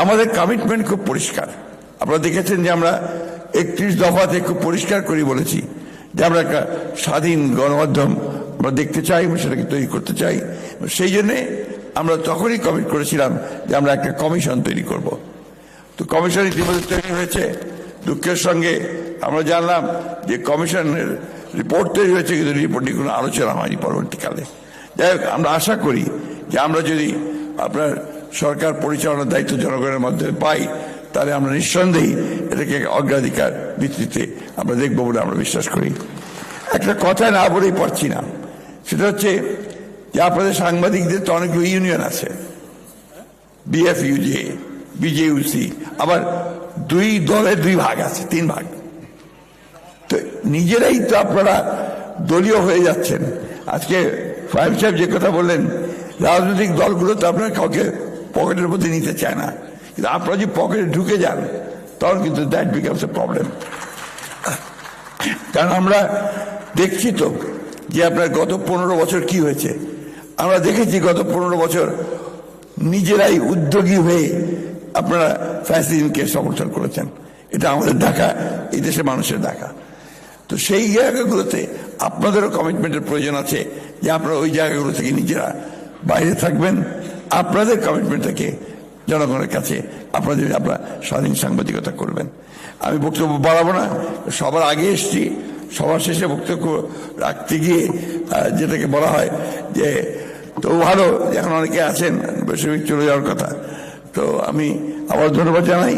আমাদের কমিটমেন্ট খুব পরিষ্কার। আপনারা দেখেছেন যে আমরা 31 দফাতে খুব পরিষ্কার করে বলেছি যে আমরা একটা স্বাধীন গণমাধ্যম আমরা দেখতে চাই এবং সেটাকে তৈরি করতে চাই। সেই জন্যে আমরা তখনই কমিট করেছিলাম যে আমরা একটা কমিশন তৈরি করব। তো কমিশন ইতিমধ্যে তৈরি হয়েছে। দুঃখের সঙ্গে আমরা জানলাম যে কমিশনের রিপোর্ট তৈরি হয়েছে, কিন্তু রিপোর্টটি কোনো আলোচনা হয়নি পরবর্তীকালে। যাই হোক, আমরা আশা করি যে আমরা যদি আপনার সরকার পরিচালনার দায়িত্ব জনগণের মাধ্যমে পাই, তাহলে আমরা নিঃসন্দেহে এটাকে অগ্রাধিকার ভিত্তিতে আমরা দেখবো বলে আমরা বিশ্বাস করি। একটা কথা না বলেই পারছি না, সেটা হচ্ছে যে আপনাদের সাংবাদিকদের তো অনেকগুলো ইউনিয়ন আছে, বিএফইউজে, বিজেইউসি, আবার দুই দলের দুই ভাগ আছে, 3 ভাগ। তো নিজেরাই তো আপনারা দলীয় হয়ে যাচ্ছেন। আজকে ফাহিম সাহেব যে কথা বললেন, রাজনৈতিক দলগুলো তো আপনার কাউকে পকেটের মধ্যে নিতে চায় না, কিন্তু আপনারা যদি পকেটে ঢুকে যান তখন কিন্তু দ্যাট বিকামস এ প্রবলেম। কারণ আমরা দেখছি তো যে আপনার গত 15 বছর কি হয়েছে। আমরা দেখেছি গত 15 বছর নিজেরাই উদ্যোগী হয়ে আপনারা ফ্যাসিলিটিকে সমর্থন করেছেন। এটা আমাদের ঢাকা, এই দেশের মানুষের ঢাকা। তো সেই জায়গাগুলোতে আপনাদেরও কমিটমেন্টের প্রয়োজন আছে যে আপনারা ওই জায়গাগুলো থেকে নিজেরা বাইরে থাকবেন। আপনাদের কমিটমেন্ট থেকে জনগণের কাছে আপনারা স্বাধীন সাংবাদিকতা করবেন। আমি বক্তব্য বাড়াবো না, সবার আগে এসছি, সবার শেষে বক্তব্য রাখতে গিয়ে যেটাকে বলা হয় যে তো ভালো, এখন অনেকে আছেন বেশিরভাগ চলে যাওয়ার কথা। তো আমি আবার ধন্যবাদ জানাই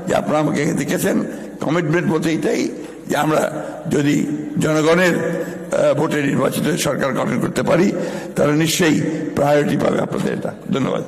যে আপনারা আমাকে দেখেছেন। কমিটমেন্ট বলতে এটাই যে আমরা যদি জনগণের ভোটে নির্বাচিত সরকার গঠন করতে পারি, তাহলে নিশ্চয়ই প্রায়োরিটি পাবে আপনাদের। এটা ধন্যবাদ।